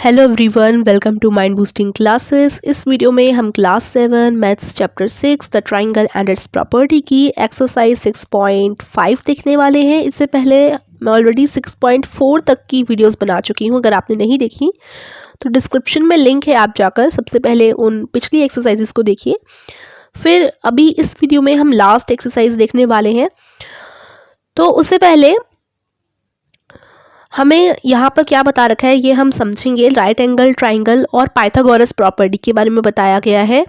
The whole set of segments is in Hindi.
Hello everyone, welcome to mind boosting classes. इस वीडियो में हम class 7 maths chapter 6 the triangle and its property की एक्सरसाइज 6.5 देखने वाले हैं। इससे पहले मैं ऑलरेडी 6.4 तक की वीडियोस बना चुकी हूं। अगर आपने नहीं देखी तो डिस्क्रिप्शन में लिंक है, आप जाकर सबसे पहले उन पिछली एक्सरसाइजेस को देखिए। फिर अभी इस वीडियो में हम लास्ट एक्सरसाइज देखने वाले हैं। तो उससे पहले हमें यहाँ पर क्या बता रखा है ये हम समझेंगे। राइट एंगल ट्राइंगल और पाइथागोरस प्रॉपर्टी के बारे में बताया गया है।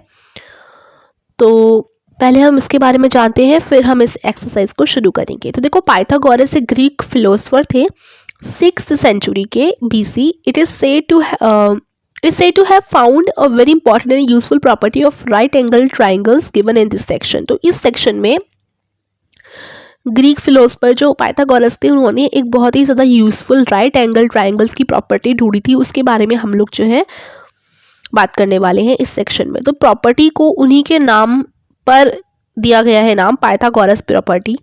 तो पहले हम इसके बारे में जानते हैं, फिर हम इस एक्सरसाइज को शुरू करेंगे। तो देखो, पाइथागोरस एक ग्रीक फिलोसोफर थे 6th सेंचुरी के BC। It is said to have found a very important and useful property of right angle triangles given in this section। तो इस सेक्शन में ग्रीक फिलोसफर जो पाइथागोरस थे उन्होंने एक बहुत ही ज़्यादा यूजफुल राइट एंगल ट्राइंगल्स की प्रॉपर्टी ढूंढी थी। उसके बारे में हम लोग जो है बात करने वाले हैं इस सेक्शन में। तो प्रॉपर्टी को उन्हीं के नाम पर दिया गया है नाम, पाइथागोरस प्रॉपर्टी।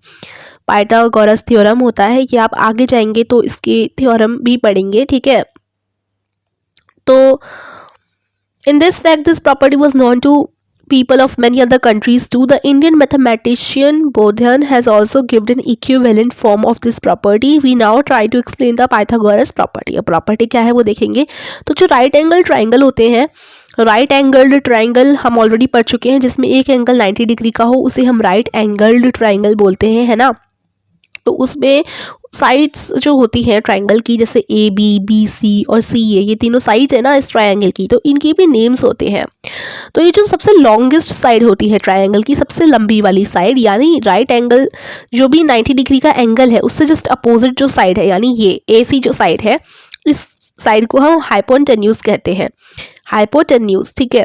पाइथागोरस थ्योरम होता है, ये आप आगे जाएंगे तो इसके थ्योरम भी पढ़ेंगे, ठीक है। तो in this fact this property was known to people of many other countries too. The Indian mathematician Bodhan has also given an equivalent form of this property. We now try to explain the Pythagoras property. अब प्रॉपर्टी क्या है वो देखेंगे। तो जो राइट एंगल ट्राइंगल होते हैं, राइट एंगल्ड ट्राइंगल हम ऑलरेडी पढ़ चुके हैं, जिसमें एक एंगल 90 डिग्री का हो उसे हम राइट एंगल्ड ट्राइंगल बोलते हैं, है ना। तो उसमें साइड्स जो होती हैं ट्राइंगल की, जैसे AB, BC और CA, ये तीनों साइड्स है ना इस ट्राइंगल की, तो इनकी भी नेम्स होते हैं। तो ये जो सबसे लॉन्गेस्ट साइड होती है ट्राइंगल की, सबसे लंबी वाली साइड, यानी राइट एंगल जो भी 90 डिग्री का एंगल है उससे जस्ट अपोजिट जो साइड है, यानी ये AC जो साइड है, इस साइड को हम हाइपोटेन्यूज कहते हैं। हाइपोटेन्यूज, ठीक है,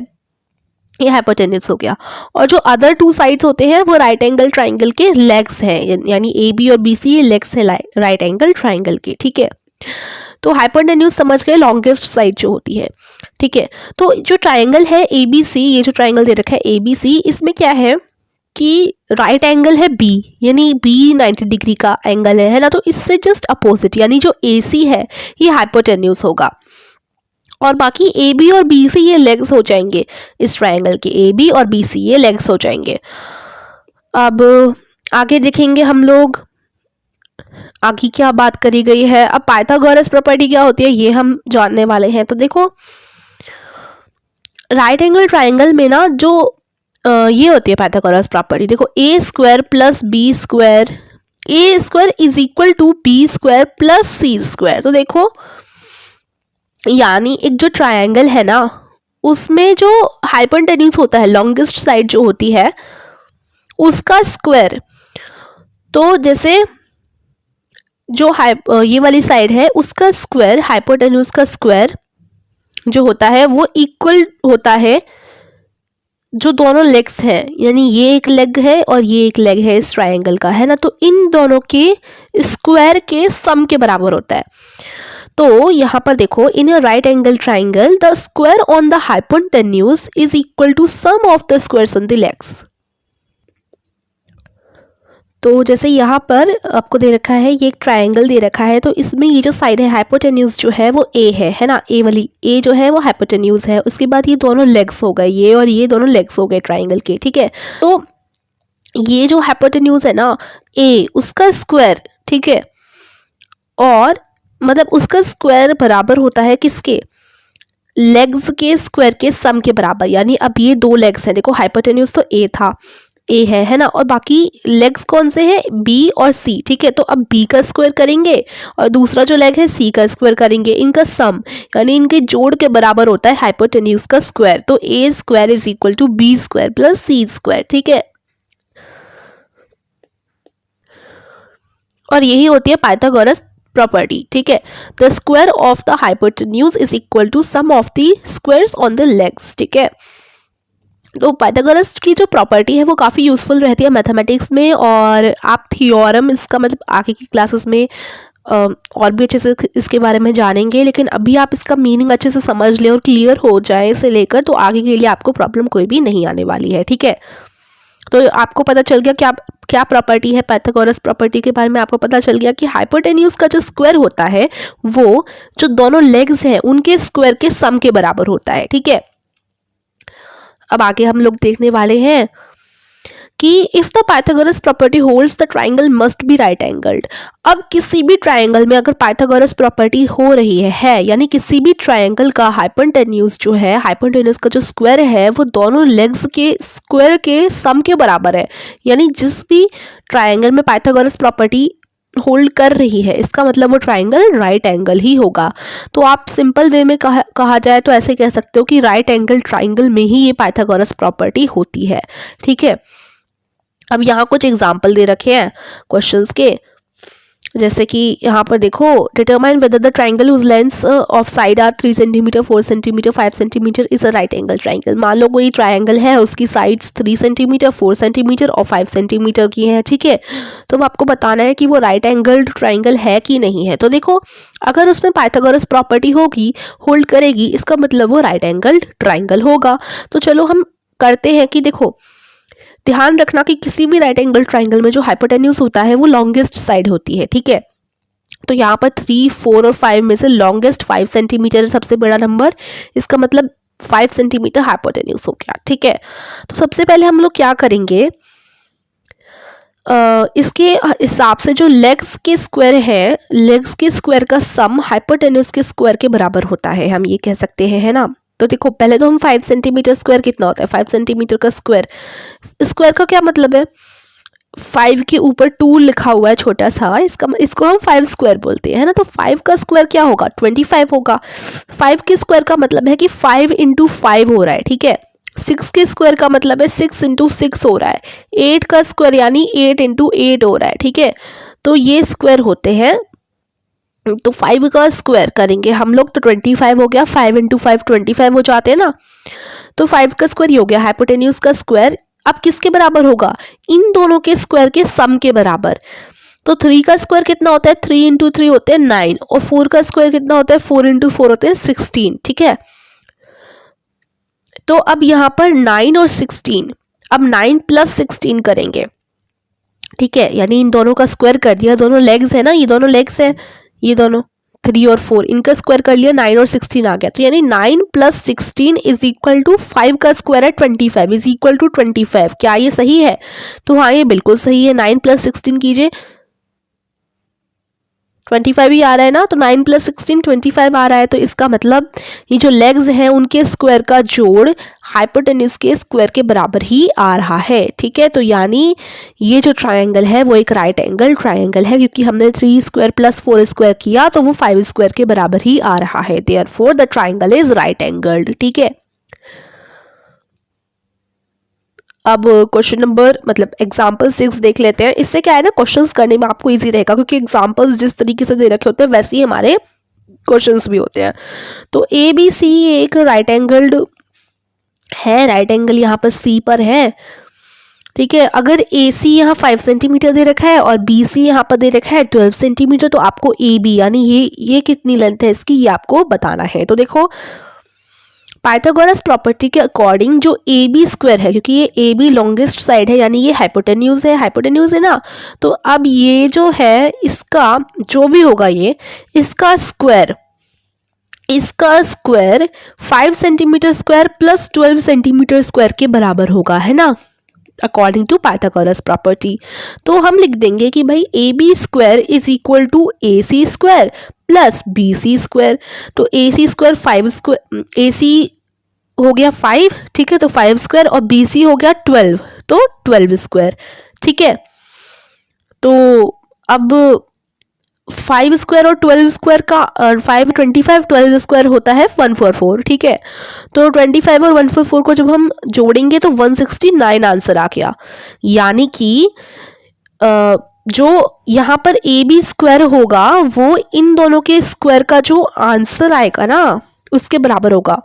ये हाइपोटेन्यूज हो गया। और जो अदर टू साइड्स होते हैं वो राइट एंगल ट्राइंगल के लेग्स हैं, यानी AB और BC ये लेग्स है राइट एंगल ट्राइंगल के, ठीक है। तो हाइपोटेन्यूज समझ गए, लॉन्गेस्ट साइड जो होती है, ठीक है। तो जो ट्राइंगल है ABC, ये जो ट्राइंगल दे रखा है ABC, इसमें क्या है कि राइट एंगल है B, यानी B 90 डिग्री का एंगल है ना। तो इससे जस्ट अपोजिट यानी जो AC है ये हाइपोटेन्यूज होगा, और बाकी AB और BC ये लेग्स हो जाएंगे इस ट्राइंगल के। AB और BC ये लेग्स हो जाएंगे। अब आगे देखेंगे हम लोग आगे क्या बात करी गई है। अब पाइथागोरस प्रॉपर्टी क्या होती है ये हम जानने वाले हैं। तो देखो, राइट एंगल ट्राइंगल में ना जो ये होती है पाइथागोरस प्रॉपर्टी, देखो A² + B², A² is equal to B² + C²। तो देखो, यानी एक जो ट्रायंगल है ना उसमें जो हाइपोटेन्यूज होता है, लॉन्गेस्ट साइड जो होती है उसका स्क्वायर, तो जैसे जो ये वाली साइड है उसका स्क्वायर, हाइपोटेन्यूज का स्क्वायर जो होता है वो इक्वल होता है जो दोनों लेग्स हैं, यानी ये एक लेग है और ये एक लेग है इस ट्रायंगल का, है ना। तो इन दोनों के स्क्वायर के सम के बराबर होता है। तो यहाँ पर देखो, in a right angle triangle the square on the hypotenuse is equal to sum of the squares on the legs. तो जैसे यहाँ पर आपको दे रखा है, ये एक ट्राइंगल दे रखा है, तो इसमें ये जो साइड है हाइपोटेन्यूज जो है वो A है ना। A वाली A जो है वो हाइपोटेन्यूज है। उसके बाद ये दोनों लेग्स हो गए, ये और ये दोनों लेग्स हो गए ट्राइंगल के, ठीक है। तो ये जो हाइपोटेन्यूज है ना A, उसका स्क्वायर, ठीक है, और मतलब उसका स्क्वायर बराबर होता है किसके, लेग्स के स्क्वायर के सम के बराबर। यानी अब ये दो लेग्स हैं, देखो हाइपोटेन्यूज तो A था, A है ना, और बाकी लेग्स कौन से हैं, B और C, ठीक है। तो अब B का स्क्वायर करेंगे और दूसरा जो लेग है C का स्क्वायर करेंगे, इनका सम यानी इनके जोड़ के बराबर होता है हाइपोटेन्यूज का स्क्वायर। तो A² is equal to B² + C², ठीक है। और यही होती है पाइथागोरस प्रॉपर्टी, ठीक है। The square of the hypotenuse is equal to sum of the squares on the legs, ठीक है। तो पाइथागोरस की जो प्रॉपर्टी है वो काफ़ी यूजफुल रहती है मैथमेटिक्स में, और आप थियोरम इसका मतलब आगे की क्लासेस में और भी अच्छे से इसके बारे में जानेंगे। लेकिन अभी आप इसका मीनिंग अच्छे से समझ लें और क्लियर हो जाए इसे लेकर, तो आगे के लिए आपको प्रॉब्लम कोई भी नहीं आने वाली है, ठीक है। तो आपको पता चल गया क्या क्या प्रॉपर्टी है पाइथागोरस प्रॉपर्टी के बारे में। आपको पता चल गया कि हाइपोटेन्यूज का जो स्क्वायर होता है वो जो दोनों लेग्स हैं उनके स्क्वायर के सम के बराबर होता है। ठीक है, अब आगे हम लोग देखने वाले हैं कि if the Pythagoras property holds the triangle must be right angled. अब किसी भी ट्राइंगल में अगर पाइथागोरस प्रॉपर्टी हो रही है यानी किसी भी ट्राइंगल का हाइपोटेन्यूज जो है, हाइपोटेन्यूज का जो स्क्वायर है वो दोनों लेग्स के स्क्वायर के सम के बराबर है, यानी जिस भी ट्राइंगल में पाइथागोरस प्रॉपर्टी होल्ड कर रही है इसका मतलब वो ट्राइंगल राइट एंगल ही होगा। तो आप सिंपल वे में कहा जाए तो ऐसे कह सकते हो कि राइट एंगल ट्राइंगल में ही ये पाइथागोरस प्रॉपर्टी होती है। ठीक है, अब यहाँ कुछ एग्जाम्पल दे रखे हैं क्वेश्चंस के, जैसे कि यहाँ पर देखो, determine whether the triangle whose lengths of side are 3 centimetre 4 centimetre 5 centimetre is a right angle triangle. मान लो कोई ट्राइंगल है उसकी साइड्स 3 सेंटीमीटर 4 सेंटीमीटर और 5 सेंटीमीटर की हैं। ठीक है, तो अब आपको बताना है कि वो राइट एंगल ट्राइंगल है कि नहीं है। तो देखो, अगर उसमें पाइथागोरस प्रॉपर्टी होगी, होल्ड करेगी, इसका मतलब वो राइट एंगल ट्राइंगल होगा। तो चलो हम करते हैं कि देखो, ध्यान रखना कि किसी भी राइट एंगल ट्राइंगल में जो हाइपोटेन्यूज होता है वो लॉन्गेस्ट साइड होती है। ठीक है, तो यहाँ पर 3, 4 और 5 में से लॉन्गेस्ट 5 सेंटीमीटर सबसे बड़ा नंबर, इसका मतलब 5 सेंटीमीटर हाइपोटेन्यूज हो गया। ठीक है, तो सबसे पहले हम लोग क्या करेंगे, इसके हिसाब से जो लेग्स के स्क्वायर है, लेग्स के स्क्वायर का सम हाइपोटेन्यूज के स्क्वायर के बराबर होता है, हम ये कह सकते हैं, है ना। तो देखो, पहले तो हम 5 सेंटीमीटर स्क्वायर कितना होता है, 5 सेंटीमीटर का स्क्वायर, स्क्वायर का क्या मतलब है, 5 के ऊपर 2 लिखा हुआ है छोटा सा, इसको हम 5 स्क्वायर बोलते हैं ना। तो 5 का स्क्वायर क्या होगा, 25 होगा। 5 के स्क्वायर का मतलब है कि 5 इंटू 5 हो रहा है। ठीक है, 6 के स्क्वायर का मतलब है 6 इंटू 6 हो रहा है। 8 का स्क्वायर यानी 8 इंटू 8 हो रहा है। ठीक है, तो ये स्क्वायर होते हैं। तो 5 का स्क्वायर करेंगे हम लोग तो 25 हो गया, 5 इंटू 5 25 हो जाते हैं ना। तो 5 का स्क्वायर हो गया, हाइपोटेन्यूज का स्क्वायर अब किसके बराबर होगा, इन दोनों के स्क्वायर के सम के बराबर। तो 3 का स्क्वायर कितना होता है, 3 इंटू 3 होते हैं 9, और 4 का स्क्वायर कितना होता है, 4 इंटू 4 होते हैं 16। ठीक है, तो अब यहाँ पर 9 और 16, अब 9 प्लस 16 करेंगे। ठीक है, यानी इन दोनों का स्क्वायर कर दिया, दोनों लेग्स है ना, ये दोनों लेग्स है, ये दोनों 3 और 4, इनका स्क्वायर कर लिया, 9 और 16 आ गया। तो यानी 9 प्लस 16 इज इक्वल टू 5 का स्क्वायर है 25 इज इक्वल टू 25। क्या ये सही है, तो हाँ ये बिल्कुल सही है। 9 प्लस 16 कीजिए, 25 ही आ रहा है ना, तो 9 प्लस 16 25 आ रहा है। तो इसका मतलब ये जो लेग्स हैं उनके स्क्वायर का जोड़ हाइपोटेन्यूज के स्क्वायर के बराबर ही आ रहा है। ठीक है, तो यानी ये जो ट्रायंगल है वो एक राइट एंगल ट्रायंगल है, क्योंकि हमने 3 स्क्वायर प्लस 4 स्क्वायर किया तो वो 5 स्क्वायर के बराबर ही आ रहा है। Therefore the triangle is right angled. ठीक है, अब क्वेश्चन नंबर मतलब एग्जाम्पल 6 देख लेते हैं। इससे क्या है ना, क्वेश्चंस करने में आपको इजी रहेगा, क्योंकि एग्जाम्पल्स जिस तरीके से दे रखे होते हैं वैसे ही हमारे क्वेश्चंस भी होते हैं। तो ए बी सी एक राइट एंगल्ड है, राइट एंगल यहाँ पर सी पर है। ठीक है, अगर ए सी यहाँ 5 सेंटीमीटर दे रखा है और बी सी यहाँ पर दे रखा है 12 सेंटीमीटर, तो आपको ए बी यानी ये कितनी लेंथ है इसकी, ये आपको बताना है। तो देखो, पाइथागोरस प्रॉपर्टी के अकॉर्डिंग जो ए बी स्क्वायर है, क्योंकि ये ए बी लॉन्गेस्ट साइड है यानी ये हाइपोटेन्यूज है ना, तो अब ये जो है इसका जो भी होगा ये इसका square 5 centimetre square plus 12 centimetre square के बराबर होगा, है ना, अकॉर्डिंग टू पाइथागोरस प्रॉपर्टी। तो हम लिख देंगे कि भाई A B square is equal to A C square plus B C square. तो ए सी स्क्वायर 5 स्क्वायर, ए सी हो गया 5, ठीक है, तो 5 स्क्वायर, और बी सी हो गया 12, तो 12 स्क्वायर। ठीक है, तो अब 5 स्क्वायर और 12 स्क्वायर का 5 25 12 स्क्वायर होता है 144। ठीक है, तो 25 और 144 को जब हम जोड़ेंगे तो 169 आंसर आ गया। यानी कि जो यहाँ पर ए बी स्क्वायर होगा वो इन दोनों के स्क्वायर का जो आंसर आएगा ना उसके बराबर होगा।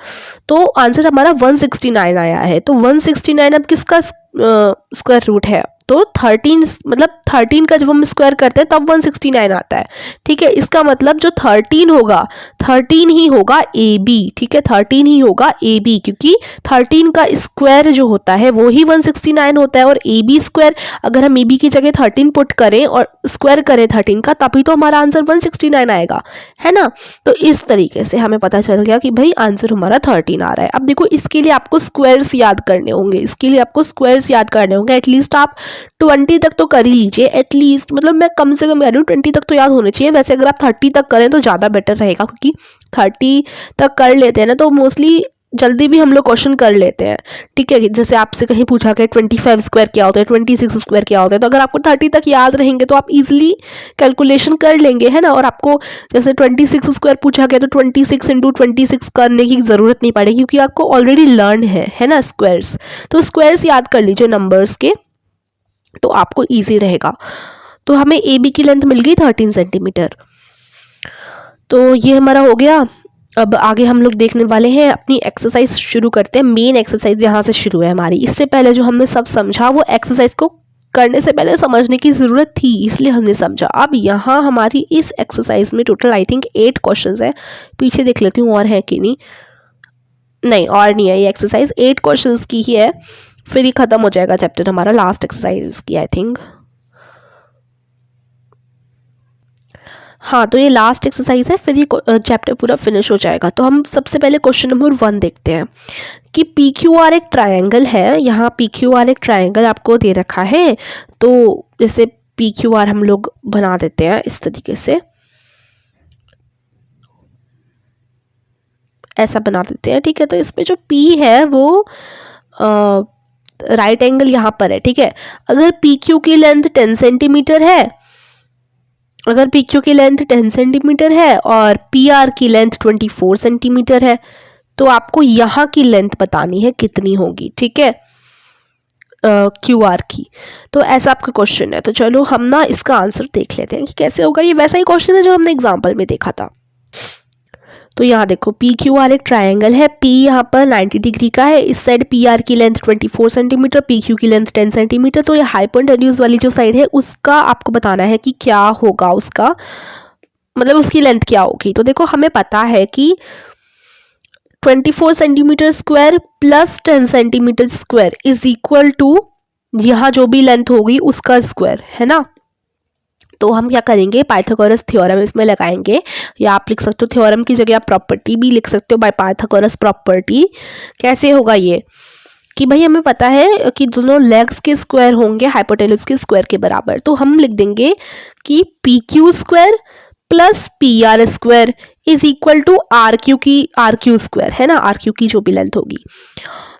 तो आंसर हमारा 169 आया है। तो 169 अब किसका स्क्वायर रूट है, तो 13 मतलब 13 का जब हम स्क्वायर करते हैं तब 169 आता है। ठीक है, इसका मतलब जो 13 होगा 13 ही होगा ए बी। ठीक है, 13 ही होगा ए बी, क्योंकि 13 का स्क्वायर जो होता है वो ही 169 होता है। और ए बी स्क्वायर, अगर हम ए बी की जगह 13 पुट करें और स्क्वायर करें 13 का, तभी तो हमारा आंसर 169 आएगा, है ना। तो इस तरीके से हमें पता चल गया कि भाई आंसर हमारा 13 आ रहा है। अब देखो, इसके लिए आपको स्क्वायर्स याद करने होंगे, इसके लिए आपको स्क्वायर्स याद करने होंगे। एटलीस्ट आप 20 तक तो कर ही लीजिए, एटलीस्ट, मतलब मैं कम से कम कह रही हूँ 20 तक तो याद होने चाहिए। वैसे अगर आप 30 तक करें तो ज़्यादा बेटर रहेगा, क्योंकि 30 तक कर लेते हैं ना तो मोस्टली जल्दी भी हम लोग क्वेश्चन कर लेते हैं। ठीक है, जैसे आपसे कहीं पूछा गया 25 स्क्वायर क्या होता है, 26 स्क्वायर क्या होता है, तो अगर आपको 30 तक याद रहेंगे तो आप इजीली कैलकुलेशन कर लेंगे, है ना। और आपको जैसे 26 स्क्वायर पूछा गया तो 26 इंटू 26 करने की ज़रूरत नहीं पड़ेगी, क्योंकि आपको ऑलरेडी लर्न है ना स्क्वायर्स। तो स्क्वायर्स याद कर लीजिए नंबर्स के, तो आपको ईजी रहेगा। तो हमें ए बी की लेंथ मिल गई 13 सेंटीमीटर। तो ये हमारा हो गया। अब आगे हम लोग देखने वाले हैं, अपनी एक्सरसाइज शुरू करते हैं। मेन एक्सरसाइज यहाँ से शुरू है हमारी। इससे पहले जो हमने सब समझा वो एक्सरसाइज को करने से पहले समझने की ज़रूरत थी, इसलिए हमने समझा। अब यहाँ हमारी इस एक्सरसाइज में टोटल आई थिंक 8 क्वेश्चंस है। पीछे देख लेती हूँ और है कि नहीं। नहीं, और नहीं है। ये एक्सरसाइज 8 क्वेश्चंस की ही है, फिर ही ख़त्म हो जाएगा चैप्टर हमारा, लास्ट एक्सरसाइज की आई थिंक। हाँ, तो ये लास्ट एक्सरसाइज है, फिर ये चैप्टर पूरा फिनिश हो जाएगा। तो हम सबसे पहले क्वेश्चन नंबर 1 देखते हैं कि पी क्यू आर एक ट्रायंगल है। यहाँ पी क्यू आर एक ट्रायंगल आपको दे रखा है। तो जैसे पी क्यू आर हम लोग बना देते हैं इस तरीके से, ऐसा बना देते हैं। ठीक है, तो इसमें जो पी है वो राइट एंगल यहाँ पर है। ठीक है, अगर पी क्यू की लेंथ 10 सेंटीमीटर है, अगर पी क्यू की लेंथ 10 सेंटीमीटर है और पी आर की लेंथ 24 सेंटीमीटर है, तो आपको यहाँ की लेंथ बतानी है कितनी होगी। ठीक है, क्यू आर की। तो ऐसा आपका क्वेश्चन है। तो चलो हम ना इसका आंसर देख लेते हैं कि कैसे होगा। ये वैसा ही क्वेश्चन है जो हमने एग्जाम्पल में देखा था। तो यहाँ देखो, पी क्यू आर एक ट्रायंगल है। पी यहाँ पर 90 डिग्री का है, इस साइड पी आर की लेंथ 24 सेंटीमीटर, पी क्यू की लेंथ 10 सेंटीमीटर। तो ये हाइपोटेन्यूज वाली जो साइड है उसका आपको बताना है कि क्या होगा, उसका मतलब उसकी लेंथ क्या होगी। तो देखो, हमें पता है कि 24 centimetre square plus 10 centimetre square is equal to यहाँ जो भी लेंथ होगी उसका स्क्वायर, है ना। तो हम क्या करेंगे, पाइथागोरस थ्योरम इसमें लगाएंगे, या आप लिख सकते हो थ्योरम की जगह आप प्रॉपर्टी भी लिख सकते हो, बाय पाइथागोरस प्रॉपर्टी। कैसे होगा ये कि भाई हमें पता है कि दोनों लेग्स के स्क्वायर होंगे हाइपोटेन्यूज के स्क्वायर के बराबर। तो हम लिख देंगे कि P Q square plus P R square is equal to R Q square, है ना, आर क्यू की जो भी लेंथ होगी।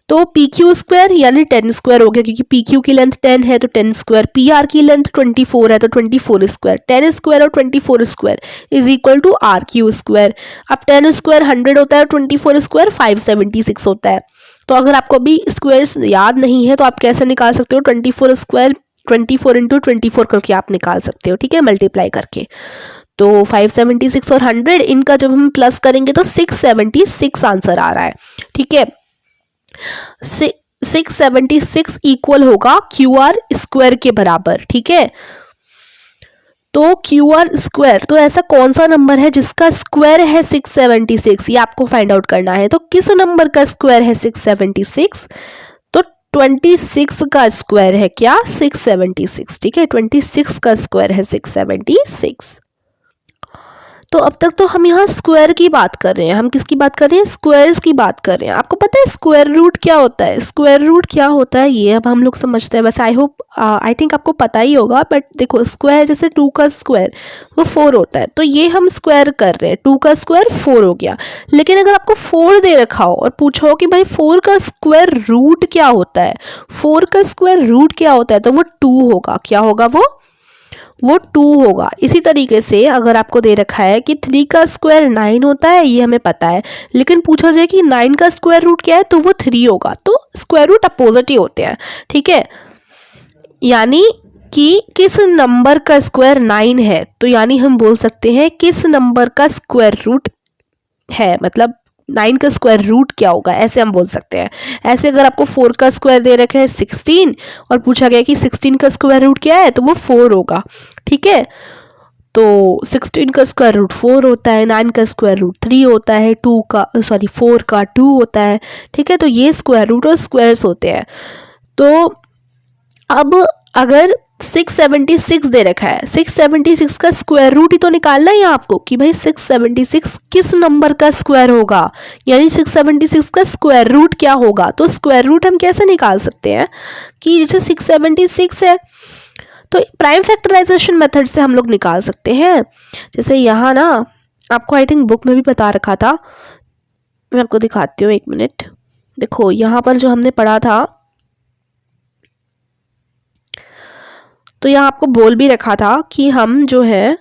तो पी क्यू स्क्वायर यानी 10 स्क्वायर हो गया, क्योंकि पी क्यू की लेंथ 10 है तो 10 स्क्वायर, पी आर की लेंथ 24 है तो 24 स्क्वायर, 10 स्क्वायर और 24 square is equal to R Q square. अब 10 स्क्वायर 100 होता है, 24 स्क्वायर 576 होता है। तो अगर आपको अभी स्क्वायर्स याद नहीं है तो आप कैसे निकाल सकते हो, 24 स्क्वायर 24 इंटू 24 करके आप निकाल सकते हो। ठीक है, मल्टीप्लाई करके। तो 576 और 100 इनका जब हम प्लस करेंगे तो 676 आंसर आ रहा है। ठीक है, 676 इक्वल होगा क्यू आर स्क्वायर के बराबर। ठीक है, तो क्यू आर स्क्वायर, तो ऐसा कौन सा नंबर है जिसका स्क्वायर है 676, ये आपको फाइंड आउट करना है। तो किस नंबर का स्क्वायर है 676, तो 26 का स्क्वायर है क्या 676। ठीक है, 26 का स्क्वायर है 676। तो अब तक तो हम यहाँ स्क्वायर की बात कर रहे हैं, हम किसकी बात कर रहे हैं, स्क्वायर्स की बात कर रहे हैं। आपको पता है स्क्वायर रूट क्या होता है, स्क्वायर रूट क्या होता है ये अब हम लोग समझते हैं। वैसे आई थिंक आपको पता ही होगा, बट देखो स्क्वायर जैसे 2 का स्क्वायर वो 4 होता है, तो ये हम स्क्वायर कर रहे हैं, 2 का स्क्वायर 4 हो गया। लेकिन अगर आपको 4 दे रखा हो और पूछो कि भाई 4 का स्क्वायर रूट क्या होता है, 4 का स्क्वायर रूट क्या होता है, तो वो 2 होगा। क्या होगा वो 2 होगा। इसी तरीके से अगर आपको दे रखा है कि 3 का स्क्वायर 9 होता है, ये हमें पता है, लेकिन पूछा जाए कि 9 का स्क्वायर रूट क्या है, तो वो 3 होगा। तो स्क्वायर रूट अपोजिट ही होते हैं। ठीक है, यानी कि किस नंबर का स्क्वायर 9 है, तो यानी हम बोल सकते हैं किस नंबर का स्क्वायर रूट है, मतलब 9 का स्क्वायर रूट क्या होगा, ऐसे हम बोल सकते हैं। ऐसे अगर आपको 4 का स्क्वायर दे रखा है 16 और पूछा गया कि 16 का स्क्वायर रूट क्या है, तो वो 4 होगा। ठीक है, तो 16 का स्क्वायर रूट 4 होता है, 9 का स्क्वायर रूट 3 होता है, 4 का 2 होता है। ठीक है, तो ये स्क्वायर रूट और स्क्वायर्स होते हैं। तो अब अगर 676 दे रखा है, 676 का स्क्वायर रूट ही तो निकालना है आपको कि भाई 676 किस नंबर का स्क्वायर होगा, यानी 676 का स्क्वायर रूट क्या होगा। तो स्क्वायर रूट हम कैसे निकाल सकते हैं कि जैसे 676 है तो प्राइम फैक्टराइजेशन मेथड से हम लोग निकाल सकते हैं। जैसे यहाँ ना आपको आई थिंक बुक में भी बता रखा था, मैं आपको दिखाती हूँ, 1 मिनट। देखो यहाँ पर जो हमने पढ़ा था, तो यहाँ आपको बोल भी रखा था कि हम जो है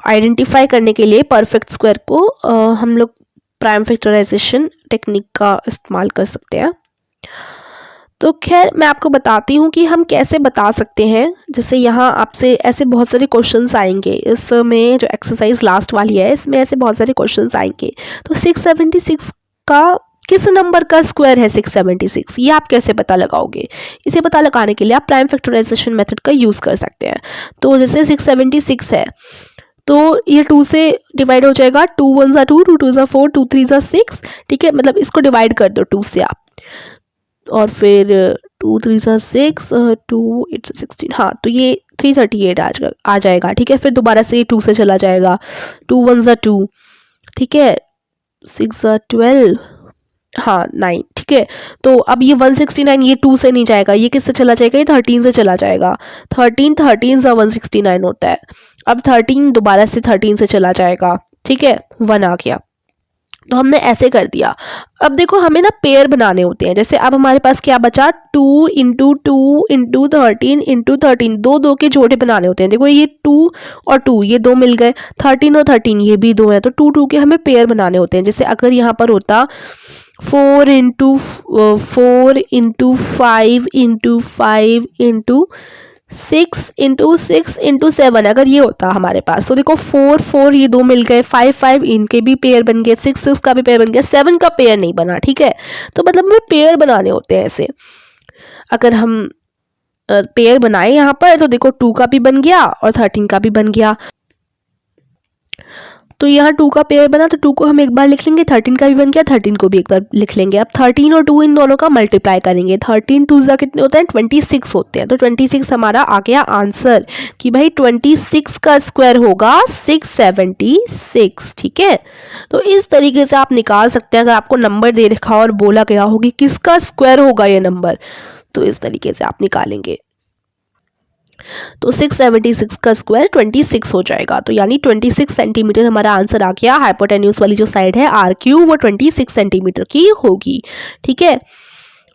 आइडेंटिफाई करने के लिए परफेक्ट स्क्वायर को हम लोग प्राइम फैक्टराइजेशन टेक्निक का इस्तेमाल कर सकते हैं। तो खैर मैं आपको बताती हूँ कि हम कैसे बता सकते हैं। जैसे यहाँ आपसे ऐसे बहुत सारे क्वेश्चंस आएंगे, इसमें जो एक्सरसाइज लास्ट वाली है इसमें ऐसे बहुत सारे क्वेश्चंस आएंगे। तो 676 का किस नंबर का स्क्वायर है 676, ये आप कैसे पता लगाओगे। इसे पता लगाने के लिए आप प्राइम फैक्टराइजेशन मेथड का यूज़ कर सकते हैं। तो जैसे 676 है तो ये 2 से डिवाइड हो जाएगा, 2 1 ज़ा 2, 2 2 ज़ा 4, 2 3 ज़ा 6। ठीक है, मतलब इसको डिवाइड कर दो 2 से आप, और फिर 2 3 ज़ा 6, 2 8 16, हाँ तो ये 338 आ जाएगा। ठीक है, फिर दोबारा से 2 से चला जाएगा, 2 1 ज़ा 2, ठीक है, 6 ज़ा 12, हाँ 9। ठीक है, तो अब ये 169 ये 2 से नहीं जाएगा, ये किससे चला जाएगा, ये 13 से चला जाएगा। 13 ज़ा 169 होता है। अब 13 दोबारा से 13 से चला जाएगा। ठीक है, 1 आ गया। तो हमने ऐसे कर दिया। अब देखो हमें ना पेयर बनाने होते हैं। जैसे अब हमारे पास क्या बचा, 2 इंटू 2 इंटू 13 इंटू 13, दो दो के जोड़े बनाने होते हैं। देखो ये 2 और 2 ये 2 मिल गए, 13 और 13 ये भी 2 है, तो 2 2 के हमें पेयर बनाने होते हैं। जैसे अगर यहाँ पर होता 4 into 4 into 5 into 5 into 6 into 6 into 7, अगर ये होता हमारे पास, तो देखो 4 4 ये 2 मिल गए, 5 5 इनके भी पेयर बन गए, 6 6 का भी पेयर बन गया, 7 का पेयर नहीं बना। ठीक है, तो मतलब हमें पेयर बनाने होते हैं ऐसे। अगर हम पेयर बनाए यहाँ पर तो देखो 2 का भी बन गया और 13 का भी बन गया। तो यहाँ 2 का पेयर बना तो 2 को हम एक बार लिख लेंगे, 13 का भी बन गया, 13 को भी एक बार लिख लेंगे। अब 13 और 2 इन दोनों का मल्टीप्लाई करेंगे, 13 2 जा कितने होते हैं, 26 होते हैं। तो 26 हमारा आ गया आंसर कि भाई 26 का स्क्वायर होगा 676। ठीक है, तो इस तरीके से आप निकाल सकते हैं। अगर आपको नंबर दे रखा और बोला गया हो कि किसका स्क्वायर होगा ये नंबर, तो इस तरीके से आप निकालेंगे। तो 676 का स्क्वायर 26 हो जाएगा। तो यानी 26 सेंटीमीटर हमारा आंसर आ गया। हाइपोटेन्यूज वाली जो साइड है RQ वो 26 सेंटीमीटर की होगी। ठीक है,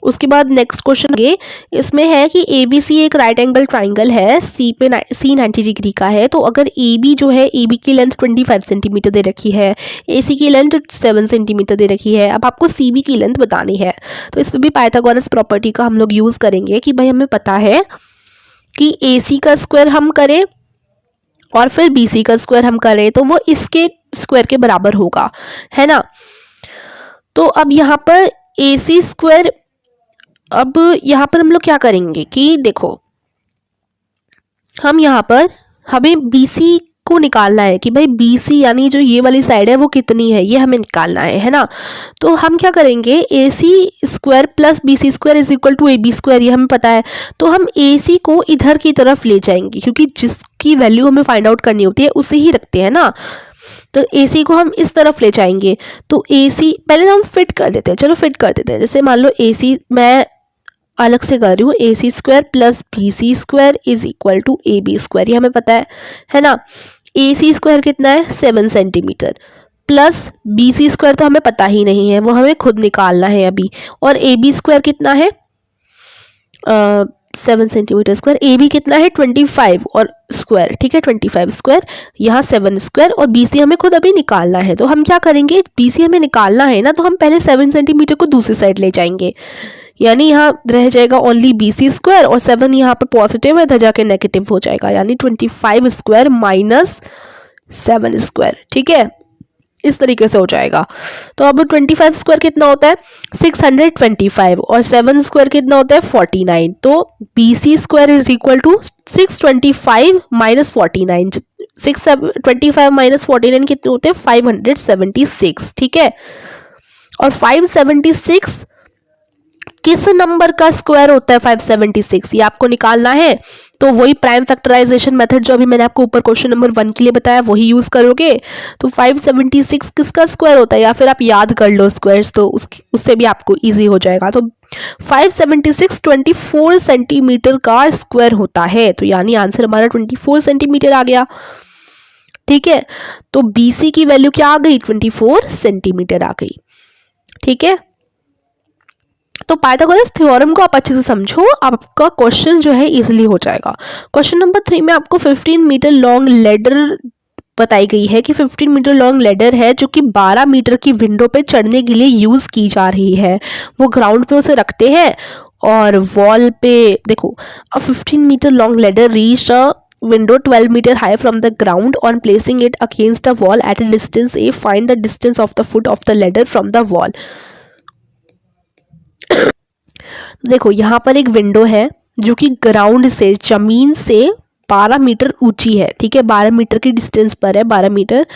उसके बाद नेक्स्ट क्वेश्चन ये इसमें है कि ABC एक राइट एंगल ट्राइंगल है, C 90 डिग्री का है। तो अगर AB जो है, AB की लेंथ 25 सेंटीमीटर दे रखी है, AC की लेंथ 7 सेंटीमीटर दे रखी है। अब आपको CB की लेंथ बतानी है। तो इसमें भी पाइथागोरस प्रॉपर्टी का हम लोग यूज़ करेंगे कि भाई हमें पता है कि AC का स्क्वायर हम करें और फिर BC का स्क्वायर हम करें तो वो इसके स्क्वायर के बराबर होगा, है ना। तो अब यहाँ पर AC स्क्वायर, अब यहाँ पर हम लोग क्या करेंगे कि देखो हम यहाँ पर हमें BC को निकालना है कि भाई BC यानी जो ये वाली साइड है वो कितनी है, ये हमें निकालना है ना। तो हम क्या करेंगे, AC square plus BC square is equal to AB square, ये हमें पता है। तो हम AC को इधर की तरफ ले जाएंगे क्योंकि जिसकी वैल्यू हमें फाइंड आउट करनी होती है उसे ही रखते हैं ना। तो AC को हम इस तरफ ले जाएंगे। तो AC पहले हम फिट कर देते हैं, चलो फिट कर देते हैं। जैसे मान लो AC मैं अलग से कर रही हूँ, AC square plus BC square is equal to AB square, ये हमें पता है ना। AC स्क्वायर कितना है 7 सेंटीमीटर, प्लस BC स्क्वायर तो हमें पता ही नहीं है, वो हमें खुद निकालना है अभी। और AB स्क्वायर कितना है 7 सेंटीमीटर स्क्वायर, AB कितना है 25 और स्क्वायर, ठीक है 25 स्क्वायर, यहाँ 7 स्क्वायर, और BC हमें खुद अभी निकालना है। तो हम क्या करेंगे, BC हमें निकालना है ना, तो हम पहले 7 सेंटीमीटर को दूसरी साइड ले जाएंगे, यानी यहाँ रह जाएगा ओनली BC स्क्वायर और 7 यहाँ पर पॉजिटिव है, इधर जाके नेगेटिव हो जाएगा, यानी 25 स्क्वायर माइनस 7 स्क्वायर। ठीक है, इस तरीके से हो जाएगा। तो अब 25 स्क्वायर कितना होता है 625 और 7 स्क्वायर कितना होता है 49। तो BC square is equal to 625 minus 49। 625 minus 49 कितने होते हैं 576। ठीक है, और 576 किस नंबर का स्क्वायर होता है 576, ये आपको निकालना है। तो वही प्राइम फैक्टराइजेशन मेथड जो अभी मैंने आपको ऊपर क्वेश्चन नंबर 1 के लिए बताया वही यूज करोगे। तो 576 किसका स्क्वायर होता है, या फिर आप याद कर लो स्क्वायर्स, तो उससे भी आपको इजी हो जाएगा। तो 576 24 सेंटीमीटर का स्क्वायर होता है, तो यानी आंसर हमारा 24 सेंटीमीटर आ गया। ठीक है, तो BC की वैल्यू क्या आ गई 24 सेंटीमीटर आ गई। ठीक है, तो पाइथागोरस थ्योरम को आप अच्छे से समझो, आपका क्वेश्चन जो है इजीली हो जाएगा। क्वेश्चन नंबर 3 में आपको 15 मीटर लॉन्ग लेडर बताई गई है कि 15 मीटर लॉन्ग लेडर है जो कि 12 मीटर की विंडो पे चढ़ने के लिए यूज की जा रही है। वो ग्राउंड पे उसे रखते हैं और वॉल पे देखो, a 15 metre long ladder reach a window 12 meter high from the ground. On placing it against a wall at a distance A, find the distance of the foot of the ladder from the wall. देखो यहाँ पर एक विंडो है जो कि ग्राउंड से, जमीन से 12 मीटर ऊंची है। ठीक है, 12 मीटर की डिस्टेंस पर है, 12 मीटर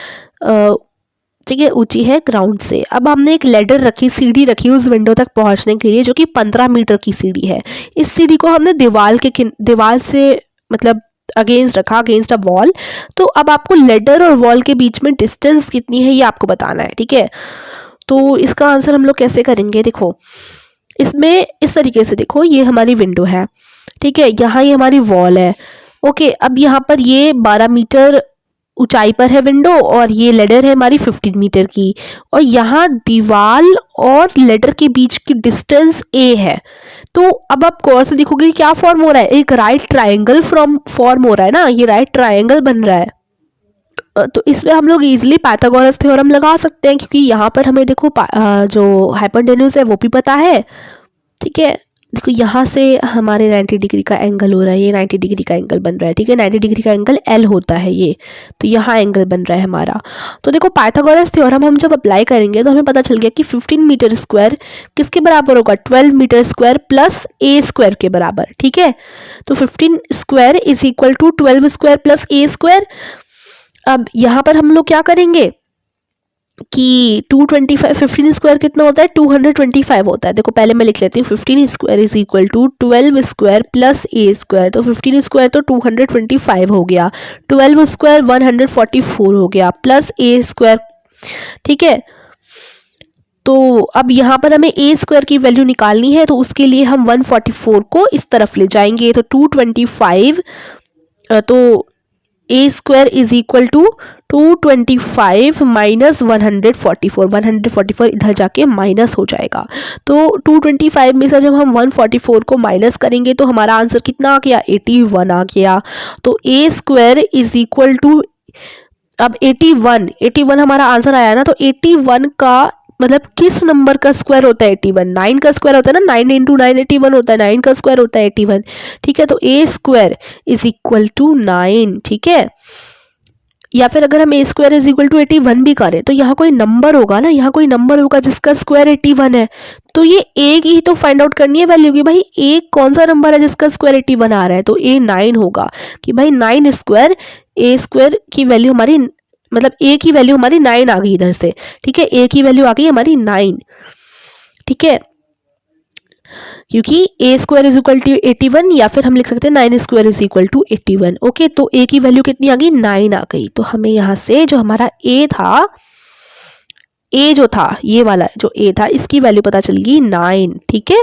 ठीक है ऊंची है ग्राउंड से। अब हमने एक लेडर रखी, सीढ़ी रखी उस विंडो तक पहुंचने के लिए जो कि 15 मीटर की सीढ़ी है। इस सीढ़ी को हमने दीवार से मतलब अगेंस्ट रखा, अगेंस्ट अ वॉल। तो अब आपको लेडर और वॉल के बीच में डिस्टेंस कितनी है ये आपको बताना है। ठीक है, तो इसका आंसर हम लोग कैसे करेंगे, देखो इसमें इस तरीके से, देखो ये हमारी विंडो है। ठीक है, यहाँ ये हमारी वॉल है। ओके, अब यहाँ पर ये 12 मीटर ऊंचाई पर है विंडो और ये लेडर है हमारी 15 मीटर की, और यहाँ दीवार और लेडर के बीच की डिस्टेंस A है। तो अब आप गौर से देखोगे क्या फॉर्म हो रहा है, एक राइट ट्राइंगल फॉर्म हो रहा है ना, ये राइट ट्राइंगल बन रहा है। तो इसमें हम लोग इजीली पाइथागोरस थ्योरम लगा सकते हैं, क्योंकि यहाँ पर हमें देखो जो हाइपोटेन्यूज है वो भी पता है। ठीक है, देखो यहाँ से हमारे 90 डिग्री का एंगल हो रहा है, ये 90 डिग्री का एंगल बन रहा है। ठीक है, 90 डिग्री का एंगल L होता है ये, तो यहाँ एंगल बन रहा है हमारा। तो देखो पाइथागोरस थ्योरम हम जब अप्लाई करेंगे तो हमें पता चल गया कि 15 मीटर स्क्वायर किसके बराबर होगा 12 metre square plus A square के बराबर। ठीक है, तो 15 square is equal to 12 square plus A square. अब यहाँ पर हम लोग क्या करेंगे कि 225, 15 स्क्वायर कितना होता है 225 होता है। देखो पहले मैं लिख लेती हूँ, 15 square is equal to 12 square plus A square. तो 15 स्क्वायर तो 225 हो गया, 12 स्क्वायर 144 हो गया, प्लस A स्क्वायर। ठीक है, तो अब यहाँ पर हमें A स्क्वायर की वैल्यू निकालनी है, तो उसके लिए हम 144 को इस तरफ ले जाएंगे। तो 225 तो A square is equal to 225 minus 144, 144 इधर जाके माइनस हो जाएगा। तो 225 में से जब हम 144 को माइनस करेंगे तो हमारा आंसर कितना आ गया 81 आ गया। तो A square is equal to, अब 81 हमारा आंसर आया ना, तो 81 का मतलब किस नंबर का स्क्वायर होता है 81, 9 का स्क्वायर होता है ना, 9 इंटू 9 81 होता है, 9 का स्क्वायर होता है 81। ठीक है, तो A square is equal to 9। ठीक है, या फिर अगर हम A square is equal to 81 भी करें तो यहाँ कोई नंबर होगा ना, यहाँ कोई नंबर होगा जिसका स्क्वायर 81 है, तो ये A की ही तो फाइंड आउट करनी है वैल्यू की भाई A कौन सा नंबर है जिसका स्क्वायर 81 आ रहा है। तो A 9 होगा कि भाई 9 स्क्वायर, A स्क्वायर की वैल्यू हमारी मतलब A की वैल्यू हमारी 9 आ गई इधर से। ठीक है, A की वैल्यू आ गई हमारी 9। ठीक है, क्योंकि A square is equal to 81, या फिर हम लिख सकते हैं 9 square is equal to 81। Okay, तो A की वैल्यू कितनी आ गई 9 आ गई। तो हमें यहाँ से जो हमारा A था, A जो था ये वाला जो A था इसकी वैल्यू पता चल गई 9। ठीक है,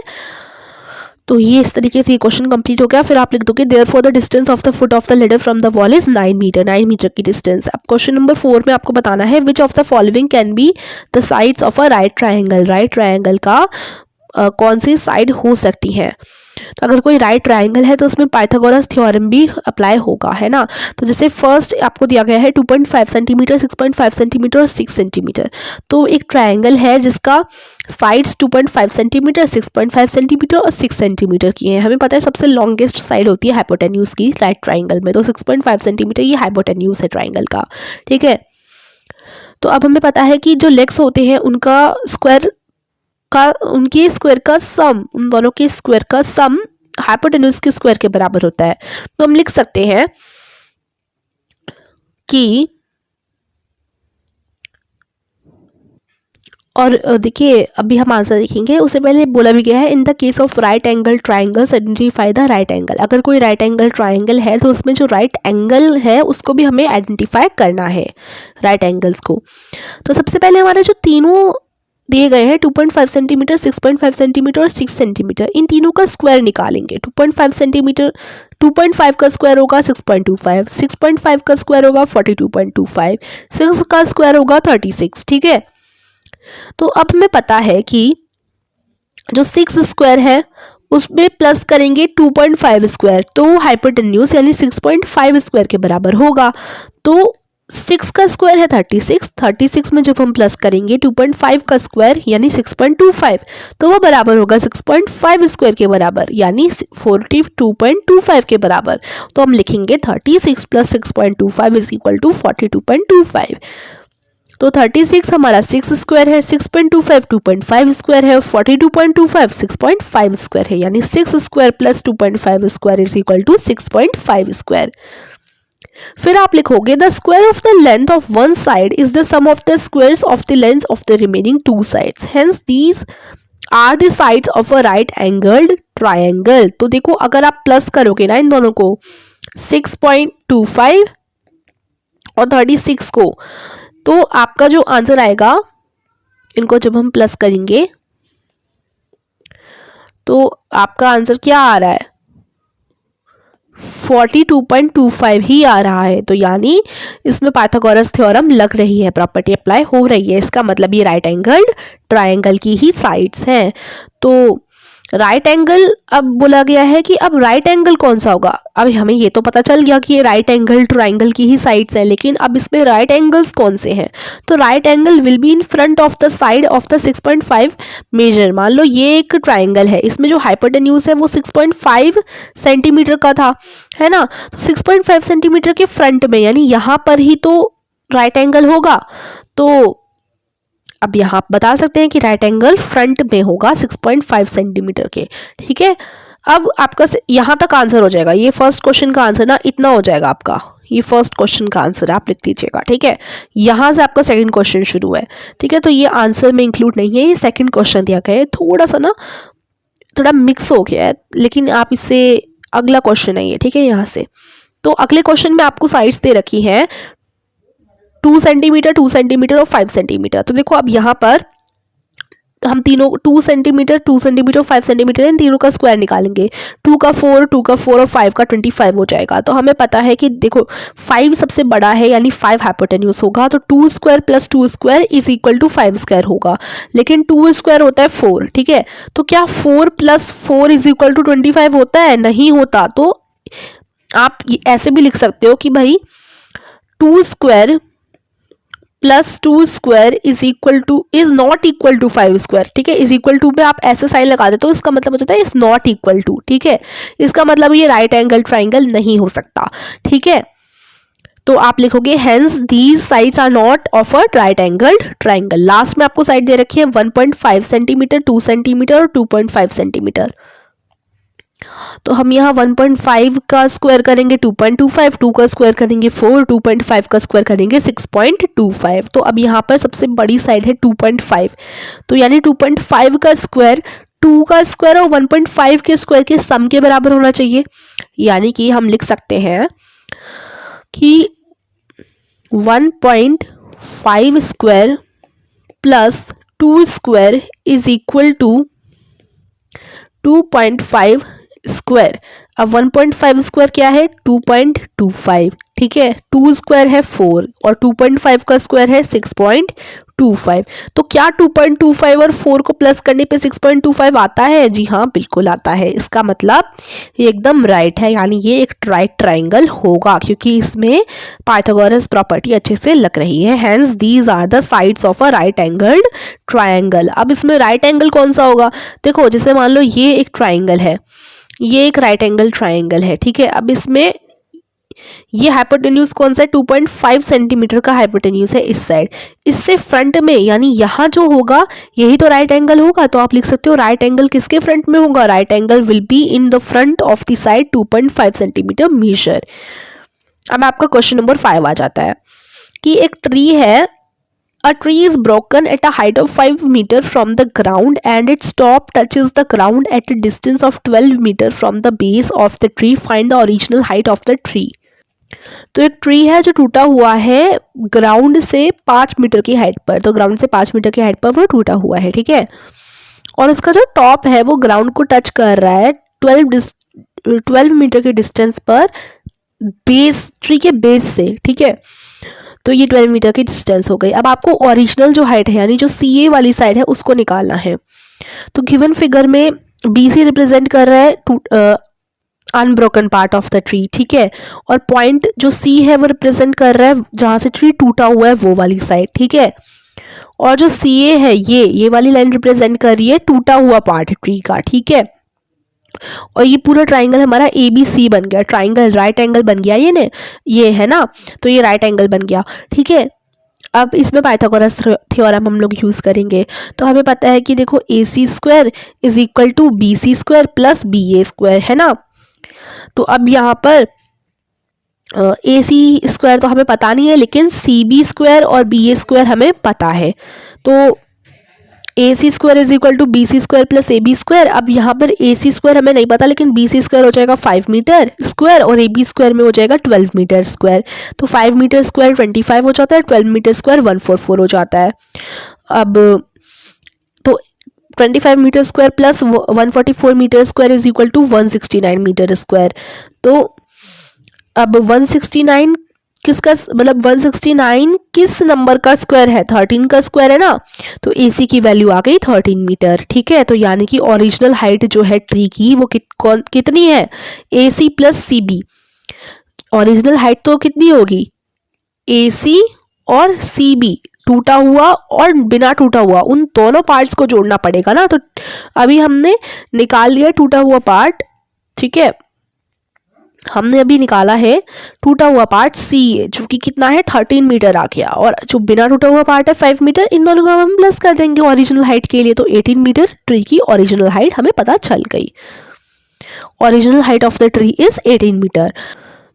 तो ये इस तरीके से क्वेश्चन कंप्लीट हो गया। फिर आप लिख दोगे therefore the distance of the foot of the ladder from the wall is 9 metre, 9 metre की डिस्टेंस। अब क्वेश्चन नंबर 4 में आपको बताना है which of the following can be the sides of a right triangle, right triangle का कौन सी साइड हो सकती है। तो अगर कोई राइट ट्राइंगल है तो उसमें पाइथागोरस थ्योरम भी अप्लाई होगा, है ना। तो जैसे फर्स्ट आपको दिया गया है 2.5 सेंटीमीटर, 6.5 सेंटीमीटर और 6 सेंटीमीटर। तो एक ट्राइंगल है जिसका साइड्स 2.5 सेंटीमीटर, 6.5 सेंटीमीटर और 6 सेंटीमीटर की है। हमें पता है सबसे लॉन्गेस्ट साइड होती है हाइपोटेन्यूज की राइट ट्राइंगल में, तो 6.5 सेंटीमीटर ये हाइपोटेन्यूज है ट्राइंगल का। ठीक है, तो अब हमें पता है कि जो लेग्स होते हैं उनके स्क्वायर का सम, उन दोनों के स्क्वायर का सम हाइपोटेन्यूज के स्क्वायर के बराबर होता है। तो हम लिख सकते हैं कि, और देखिए अभी हम आंसर देखेंगे, उससे पहले बोला भी गया है in the case of right angle triangles identify the right angle. अगर कोई राइट एंगल ट्राइंगल है तो उसमें जो राइट एंगल है उसको भी हमें आइडेंटिफाई करना है, राइट एंगल्स को। तो सबसे पहले हमारे जो तीनों दिए गए हैं 2.5 सेंटीमीटर, 6.5 सेंटीमीटर और 6 सेंटीमीटर, इन तीनों का स्क्वायर निकालेंगे। 2.5 सेंटीमीटर, 2.5 का स्क्वायर होगा 6.25, 6.5 का स्क्वायर होगा 42.25, 6 का स्क्वायर होगा 36। ठीक है, तो अब हमें पता है कि जो 6 स्क्वायर है उसमें प्लस करेंगे 2.5 स्क्वायर, तो हाइपोटेन्यूज यानी 6.5 स्क्वायर के बराबर होगा। तो 6 का स्क्वायर है 36, 36 में जब हम प्लस करेंगे 2.5 का स्क्वायर यानी 6.25, तो वो बराबर होगा 6.5 स्क्वायर के बराबर यानी 42.25 के बराबर। तो हम लिखेंगे 36 प्लस 6.25 इज इक्वल टू 42.25। तो 36 हमारा 6 स्क्वायर है, 6.25 2.5 स्क्वायर है, 42.25 6.5 स्क्वायर है, यानी 6 square plus 2.5 square is equal to 6.5 square. फिर आप लिखोगे the square of the length of one side is the sum of the squares of the length of the remaining two sides, hence these are the sides of a right angled triangle. तो देखो अगर आप प्लस करोगे ना इन दोनों को 6.25 और 36 को, तो आपका जो आंसर आएगा, इनको जब हम प्लस करेंगे तो आपका आंसर क्या आ रहा है 42.25 ही आ रहा है। तो यानी इसमें पाइथागोरस थ्योरम लग रही है, प्रॉपर्टी अप्लाई हो रही है। इसका मतलब ये राइट एंगल्ड ट्रायंगल की ही साइड्स हैं। तो राइट एंगल, अब बोला गया है कि अब राइट एंगल कौन सा होगा। अब हमें ये तो पता चल गया कि ये राइट एंगल ट्रायंगल की ही साइड्स हैं, लेकिन अब इसमें राइट एंगल्स कौन से हैं। तो right angle will be in front of the side of the 6.5 measure. मान लो ये एक ट्रायंगल है, इसमें जो हाइपोटेन्यूज है वो 6.5 सेंटीमीटर का था, है ना। तो 6.5 सेंटीमीटर के फ्रंट में यानी यहाँ पर ही तो राइट एंगल होगा। तो अब यहाँ आप बता सकते हैं कि राइट एंगल फ्रंट में होगा 6.5 सेंटीमीटर के। ठीक है, अब आपका यहाँ तक आंसर हो जाएगा। ये फर्स्ट क्वेश्चन का आंसर ना इतना हो जाएगा आपका, ये फर्स्ट क्वेश्चन का आंसर आप लिख लीजिएगा। ठीक है, यहाँ से आपका सेकंड क्वेश्चन शुरू है। ठीक है, तो ये आंसर में इंक्लूड नहीं है, ये सेकंड क्वेश्चन दिया गया है, थोड़ा सा ना थोड़ा मिक्स हो गया है, लेकिन आप इससे अगला क्वेश्चन है ये। ठीक है, यहाँ से तो अगले क्वेश्चन में आपको साइड्स दे रखी हैं 2 सेंटीमीटर, 2 सेंटीमीटर और 5 सेंटीमीटर। तो देखो अब यहाँ पर हम तीनों 2 सेंटीमीटर, 2 सेंटीमीटर, 5 सेंटीमीटर इन तीनों का स्क्वायर निकालेंगे। 2 का 4, 2 का 4 और 5 का 25 हो जाएगा। तो हमें पता है कि देखो 5 सबसे बड़ा है यानी 5 हाइपोटेन्यूज होगा, तो 2 square plus 2 square is equal to 5 square होगा। लेकिन 2 स्क्वायर होता है 4। ठीक है, तो क्या 4 प्लस 4 इज इक्वल टू 25 होता है? नहीं होता। तो आप ऐसे भी लिख सकते हो कि भाई 2 square plus 2 square is not equal to 5 square. ठीक है, इज इक्वल टू पे आप ऐसे साइन लगा दे तो इसका मतलब हो जाता है इज नॉट इक्वल टू। ठीक है, इसका मतलब ये राइट एंगल ट्राइंगल नहीं हो सकता। ठीक है, तो आप लिखोगे hence these sides are not of a right angled triangle. Last में आपको साइड दे रखी है 1.5 सेंटीमीटर, 2 सेंटीमीटर और 2.5 सेंटीमीटर। तो हम यहाँ 1.5 का स्क्वायर करेंगे 2.25, 2 का स्क्वायर करेंगे 4, 2.5 का स्क्वायर करेंगे 6.25। तो अब यहाँ पर सबसे बड़ी साइड है 2.5, तो यानी 2.5 का स्क्वायर 2 का स्क्वायर और 1.5 के स्क्वायर के सम के बराबर होना चाहिए। यानी कि हम लिख सकते हैं कि 1.5 square plus 2 square is equal to 2.5 square. अब 1.5 स्क्वायर क्या है 2.25। ठीक है, 2 स्क्वायर है 4 और 2.5 का स्क्वायर है 6.25। तो क्या 2.25 और 4 को प्लस करने पे 6.25 आता है? जी हाँ, बिल्कुल आता है। इसका मतलब ये एकदम राइट है, यानी ये एक राइट ट्राइंगल होगा क्योंकि इसमें पाइथागोरस प्रॉपर्टी अच्छे से लग रही है। Hence these are the sides of a right angled triangle. अब इसमें राइट एंगल कौन सा होगा? देखो जैसे मान लो ये एक ट्राइंगल है, ये एक राइट एंगल ट्राइंगल है। ठीक है, अब इसमें ये हाइपोटेन्यूज कौन सा है, 2.5 सेंटीमीटर का हाइपोटेन्यूज है इस साइड। इससे फ्रंट में यानी यहाँ जो होगा यही तो राइट एंगल होगा, तो आप लिख सकते हो राइट एंगल किसके फ्रंट में होगा, right angle will be in the front of the side 2.5 centimetre measure. अब आपका क्वेश्चन नंबर 5 आ जाता है कि एक ट्री है, a tree is broken at a height of 5 meter from the ground and its top touches the ground at a distance of 12 meter from the base of the tree. Find the original height of the tree. तो एक ट्री है जो टूटा हुआ है ग्राउंड से 5 मीटर की हाइट पर, तो ग्राउंड से 5 मीटर की हाइट पर वो टूटा हुआ है, ठीक है, और उसका जो टॉप है वो ग्राउंड को टच कर रहा है 12 मीटर के डिस्टेंस पर बेस, ट्री के बेस से, ठीक है, तो ये 12 मीटर की डिस्टेंस हो गई। अब आपको ओरिजिनल जो हाइट है यानी जो सी ए वाली साइड है उसको निकालना है। तो गिवन फिगर में बी सी रिप्रेजेंट कर रहा है unbroken part of the tree, ठीक है, और पॉइंट जो सी है वो रिप्रेजेंट कर रहा है जहाँ से ट्री टूटा हुआ है वो वाली साइड, ठीक है, और जो सी ए है ये वाली लाइन रिप्रेजेंट कर रही है टूटा हुआ पार्ट ट्री का, ठीक है, और ये पूरा ट्राइंगल हमारा ए बी सी बन गया, ट्राइंगल राइट एंगल बन गया, ये है ना, तो ये राइट एंगल बन गया, ठीक है। अब इसमें पाइथागोरस थ्योरम हम लोग यूज़ करेंगे, तो हमें पता है कि देखो A C square is equal to B C square plus B A square, है ना। तो अब यहाँ पर ए सी स्क्वायर तो हमें पता नहीं है, लेकिन सी बी स्क्वायर और बी ए स्क्वायर हमें पता है, तो A C square is equal to B C square plus A B square. अब यहाँ पर ए सी स्क्वायर हमें नहीं पता, लेकिन बी सी स्क्वायर हो जाएगा 5 मीटर स्क्वायर और ए बी स्क्वायर में हो जाएगा 12 मीटर स्क्वायर, तो 5 मीटर स्क्वायर 25 हो जाता है, 12 मीटर स्क्वायर 144 हो जाता है। अब तो 25 metre square plus 144 metre square is equal to 169 metre square. तो अब 169 किसका, मतलब 169 किस नंबर का स्क्वायर है, 13 का स्क्वायर है ना, तो AC की वैल्यू आ गई 13 मीटर, ठीक है। तो यानी कि ओरिजिनल हाइट जो है ट्री की वो कितनी है, AC plus CB। Original height तो कितनी होगी, AC और CB, टूटा हुआ और बिना टूटा हुआ, उन दोनों पार्ट्स को जोड़ना पड़ेगा ना। तो अभी हमने निकाल लिया टूटा हुआ पार्ट, ठीक है, हमने अभी निकाला है टूटा हुआ पार्ट सी ए जो कि कितना है 13 मीटर आ गया, और जो बिना टूटा हुआ पार्ट है 5 मीटर, इन दोनों को हम प्लस कर देंगे ओरिजिनल हाइट के लिए, तो 18 मीटर ट्री की ओरिजिनल हाइट हमें पता चल गई। Original height of the tree is 18 metre.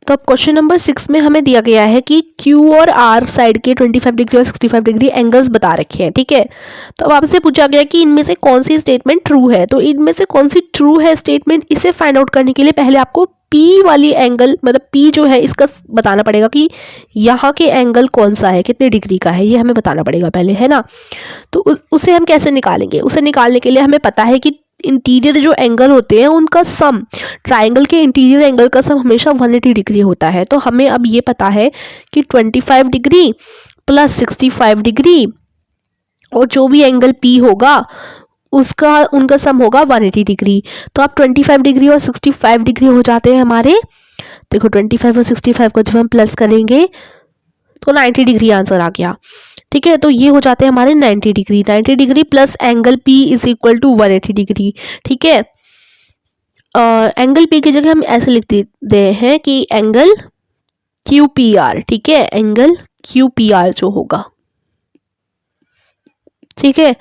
तो अब क्वेश्चन नंबर 6 में हमें दिया गया है कि Q और R साइड के 25 डिग्री और 65 डिग्री एंगल्स बता रखे हैं, ठीक है। तो अब आपसे पूछा गया कि इनमें से कौन सी स्टेटमेंट ट्रू है, तो इनमें से कौन सी ट्रू है स्टेटमेंट, इसे फाइंड आउट करने के लिए पहले आपको P वाली एंगल, मतलब P जो है इसका बताना पड़ेगा कि यहाँ के एंगल कौन सा है, कितने डिग्री का है, ये हमें बताना पड़ेगा पहले, है ना। तो उसे हम कैसे निकालेंगे, उसे निकालने के लिए हमें पता है कि इंटीरियर जो एंगल होते हैं उनका सम, ट्राइंगल के इंटीरियर एंगल का सम हमेशा 180 डिग्री होता है। तो हमें अब ये पता है कि 25 डिग्री प्लस 65 डिग्री और जो भी एंगल P होगा उसका उनका सम होगा 180 डिग्री। तो अब 25 डिग्री और 65 डिग्री हो जाते हैं हमारे, देखो 25 और 65 को जब हम प्लस करेंगे तो 90 डिग्री आंसर आ गया, ठीक है। तो ये हो जाते हैं हमारे 90 degree, 90 degree plus angle P is equal to 180 degree, ठीक है। एंगल P की जगह हम ऐसे लिख देते हैं कि एंगल QPR, ठीक है, एंगल QPR जो होगा, ठीक है।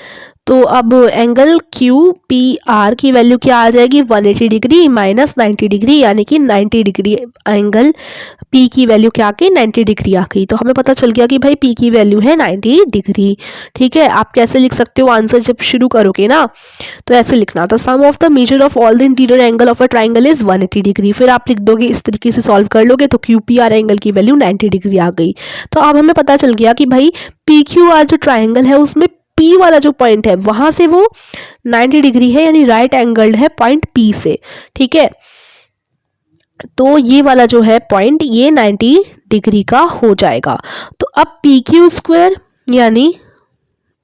तो अब एंगल QPR की वैल्यू क्या आ जाएगी, 180 डिग्री माइनस 90 डिग्री, यानी कि 90 डिग्री एंगल P की वैल्यू क्या आ गई, 90 डिग्री आ गई। तो हमें पता चल गया कि भाई P की वैल्यू है 90 डिग्री, ठीक है। आप कैसे लिख सकते हो आंसर जब शुरू करोगे ना, तो ऐसे लिखना था, sum of the measure of all the interior angle of a triangle is 180 degree, फिर आप लिख दोगे, इस तरीके से सॉल्व कर लोगे तो QPR एंगल की वैल्यू 90 डिग्री आ गई। तो अब हमें पता चल गया कि भाई PQR जो ट्राइंगल है उसमें P वाला जो पॉइंट है वहां से वो 90 डिग्री है, यानी राइट एंगल्ड है पॉइंट P से, ठीक है। तो ये वाला जो है पॉइंट ये 90 डिग्री का हो जाएगा। तो अब PQ स्क्वायर यानी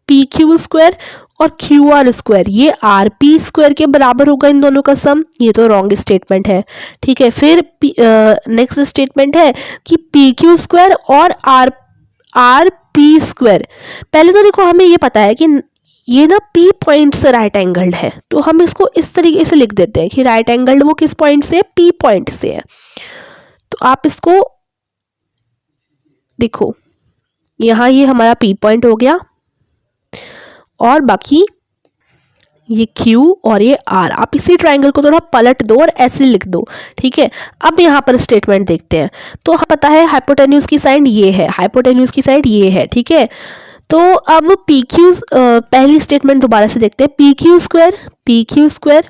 PQ स्क्वायर और QR स्क्वायर ये RP स्क्वायर के बराबर होगा इन दोनों का सम, ये तो रॉन्ग स्टेटमेंट है, ठीक है। फिर नेक्स्ट स्टेटमेंट है कि PQ स्क्वायर और RP स्क्वायर, पहले तो देखो हमें ये पता है कि ये ना P पॉइंट से राइट एंगल्ड है, तो हम इसको इस तरीके से लिख देते हैं कि राइट एंगल्ड वो किस पॉइंट से है, P पॉइंट से है। तो आप इसको देखो, यहाँ ये हमारा P पॉइंट हो गया और बाकी ये Q और ये R। आप इसी ट्राइंगल को थोड़ा पलट दो और ऐसे लिख दो, ठीक है। अब यहाँ पर स्टेटमेंट देखते हैं। तो पता है हाइपोटेन्यूज की साइड ये है, हाइपोटेन्यूज की साइड ये है, ठीक है। तो अब पी क्यू, पहली स्टेटमेंट दोबारा से देखते हैं। पी क्यू स्क्वायर,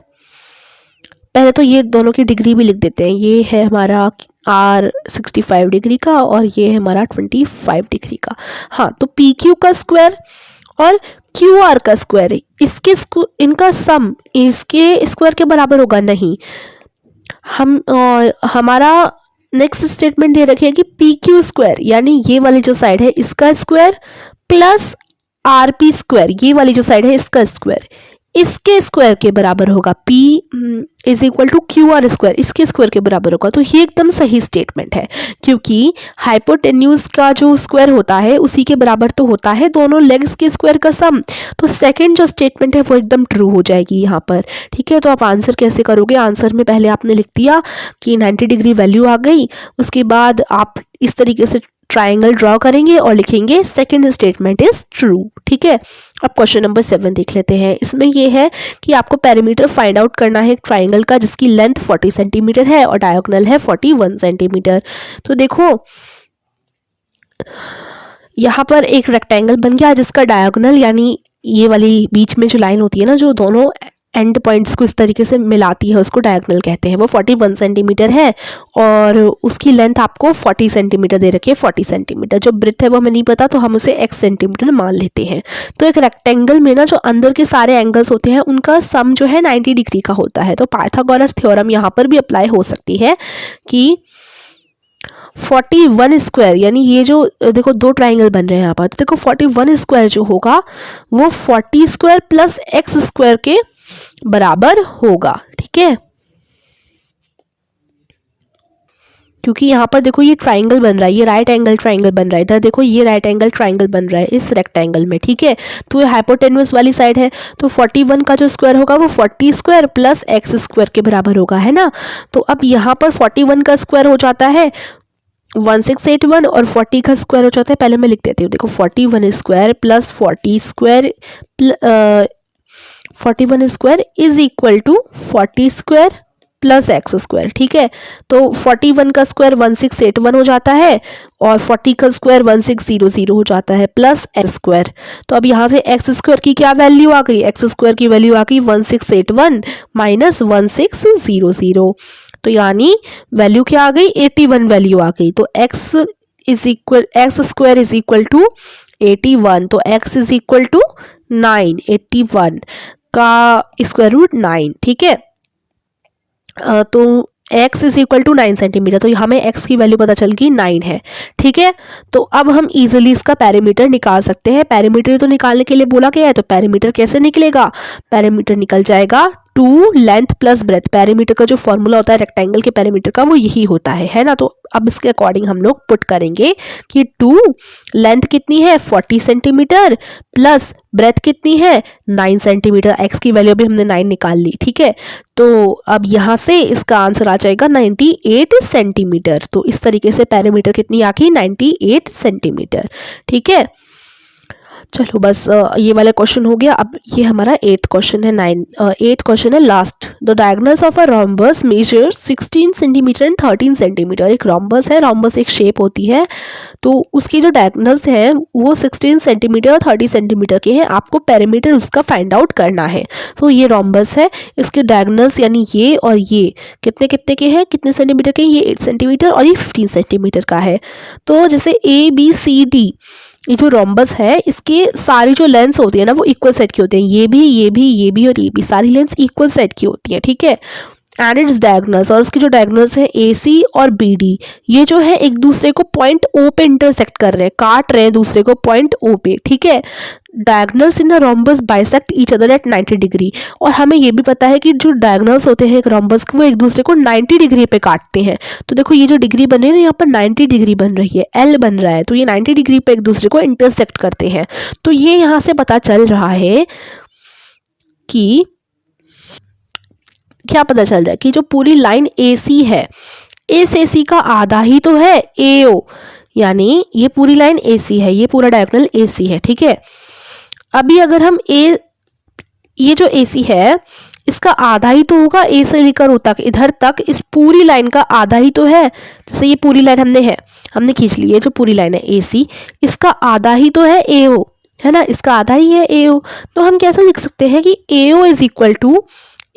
पहले तो ये दोनों की डिग्री भी लिख देते हैं। ये है हमारा R 65 डिग्री का और ये है हमारा 25 डिग्री का। हाँ, तो पी क्यू का स्क्वायर और क्यू आर का स्क्वायर, इनका सम इसके स्क्वायर के बराबर होगा नहीं। हमारा नेक्स्ट स्टेटमेंट दे रखी है कि पी क्यू स्क्वायर यानी ये वाली जो साइड है इसका square plus R P square, ये वाली जो साइड है इसका स्क्वायर, इसके स्क्वायर के बराबर होगा। P is equal to Q R square, इसके स्क्वायर के बराबर होगा। तो ये एकदम सही स्टेटमेंट है, क्योंकि हाइपोटेन्यूज का जो स्क्वायर होता है उसी के बराबर तो होता है दोनों लेग्स के स्क्वायर का सम। तो सेकंड जो स्टेटमेंट है वो एकदम ट्रू हो जाएगी यहाँ पर, ठीक है। तो आप आंसर कैसे करोगे? आंसर में पहले आपने लिख दिया कि 90 डिग्री वैल्यू आ गई, उसके बाद आप इस तरीके से ट्राइंगल ड्रॉ करेंगे और लिखेंगे सेकंड स्टेटमेंट इज ट्रू, ठीक है। अब क्वेश्चन नंबर 7 देख लेते हैं। इसमें ये है कि आपको पेरीमीटर फाइंड आउट करना है एक ट्राइंगल का जिसकी लेंथ 40 सेंटीमीटर है और डायगोनल है 41 सेंटीमीटर। तो देखो यहाँ पर एक रेक्टेंगल बन गया जिसका डायगोनल यानी ये वाली बीच में जो लाइन होती है ना, जो दोनों एंड पॉइंट्स को इस तरीके से मिलाती है, उसको डायगोनल कहते हैं। वो 41 सेंटीमीटर है और उसकी लेंथ आपको 40 सेंटीमीटर दे रखी है। 40 सेंटीमीटर जो ब्रेथ है वो हमें नहीं पता, तो हम उसे x सेंटीमीटर मान लेते हैं। तो एक रेक्टेंगल में ना जो अंदर के सारे एंगल्स होते हैं उनका सम जो है 90 डिग्री का होता है। तो पाइथागोरस थ्योरम यहाँ पर भी अप्लाई हो सकती है कि 41 स्क्वायर यानी ये जो देखो दो ट्राइंगल बन रहे हैं यहाँ पर, तो देखो 41 स्क्वायर जो होगा वो 40 स्क्वायर प्लस x स्क्वायर के बराबर होगा, ठीक है। क्योंकि यहाँ पर देखो ये ट्राइंगल बन रहा है, ये राइट एंगल ट्राइंगल बन रहा है, इधर देखो ये राइट एंगल ट्राइंगल बन रहा है इस रेक्टेंगल में, ठीक है। तो ये हाइपोटेन्यूज वाली साइड है, तो 41 का जो स्क्वायर होगा वो 40 स्क्वायर प्लस x स्क्वायर के बराबर होगा, है ना। तो अब यहाँ पर 41 का स्क्वायर हो जाता है 1681 और 40 का स्क्वायर हो जाता है, पहले मैं लिख देती हूँ। देखो 41 square plus 40 square 41 square is equal to 40 square plus x square, ठीक है। तो 41 का स्क्वायर 1681 हो जाता है और 40 का स्क्वायर 1600 हो जाता है प्लस एक्स स्क्वायर। तो अब यहाँ से एक्स स्क्वायर की क्या वैल्यू आ गई? एक्स स्क्वायर की वैल्यू आ गई 1681 माइनस 1600। तो यानी वैल्यू क्या आ गई? 81 वैल्यू आ गई। तो x square is equal to 81, तो एक्स इज इक्वल टू 9, 81 का स्क्वायर रूट 9, ठीक है। तो x is equal to 9 centimetre, तो हमें x की वैल्यू पता चल गई 9 है, ठीक है। तो अब हम इजीली इसका पैरामीटर निकाल सकते हैं। पैरामीटर तो निकालने के लिए बोला गया है, तो पैरामीटर कैसे निकलेगा? पैरामीटर निकल जाएगा 2 लेंथ प्लस ब्रेथ। पैरामीटर का जो फॉर्मूला होता है रेक्टेंगल के पैरामीटर का वो यही होता है ना। तो अब इसके अकॉर्डिंग हम लोग पुट करेंगे कि 2 लेंथ कितनी है 40 सेंटीमीटर प्लस ब्रेथ कितनी है 9 सेंटीमीटर। एक्स की वैल्यू भी हमने 9 निकाल ली, ठीक है। तो अब यहाँ से इसका आंसर आ जाएगा 98 सेंटीमीटर। तो इस तरीके से पैरामीटर कितनी आ गई 98 सेंटीमीटर, ठीक है। चलो बस ये वाला क्वेश्चन हो गया। अब ये हमारा 8th क्वेश्चन है, 8th क्वेश्चन है last. The diagonals of a rhombus measure 16 centimetre and 13 centimetre. एक रोम्बस है, रोम्बस एक शेप होती है, तो उसकी जो डायगोनल्स हैं वो 16 सेंटीमीटर और 30 सेंटीमीटर के हैं। आपको पैरामीटर उसका फाइंड आउट करना है। तो ये रोम्बस है, इसके डायगोनल्स यानी ये और ये कितने कितने के हैं, कितने सेंटीमीटर के? ये 8 सेंटीमीटर और ये 15 सेंटीमीटर का है। तो जैसे ABCD ये जो रोम्बस है इसके सारी जो लेंथ्स होती है ना वो इक्वल सेट की होती है। ये भी और ये भी सारी लेंथ्स इक्वल सेट की होती है, ठीक है। एंड इट्स डायगोनल्स, और उसकी जो डायगोनल्स है AC और BD, ये जो है एक दूसरे को पॉइंट O पे इंटरसेक्ट कर रहे हैं, काट रहे हैं दूसरे को पॉइंट O पे, ठीक है। Diagonals in a rhombus bisect each other at 90 degree. और हमें ये भी पता है कि जो डायगोनल्स होते हैं एक रोम्बस के वो एक दूसरे को 90 डिग्री पे काटते हैं। तो देखो ये जो डिग्री बन रही है ना, यहाँ पर 90 डिग्री बन रही है, L बन रहा है, तो ये 90 डिग्री पे एक दूसरे को इंटरसेक्ट करते हैं। तो ये यहाँ से पता चल रहा है कि क्या पता चल रहा है कि जो पूरी लाइन AC है इस AC का आधा ही तो है AO, यानी ये पूरी लाइन AC है, ये पूरा डायगोनल AC है, ठीक है। अभी अगर हम ये जो AC है इसका आधा ही तो होगा, A से लेकर O तक, इधर तक इस पूरी लाइन का आधा ही तो है। जैसे ये पूरी लाइन हमने खींच ली है, जो पूरी लाइन है AC, इसका आधा ही तो है AO, है ना, इसका आधा ही है AO। तो हम कैसे लिख सकते हैं कि AO is equal to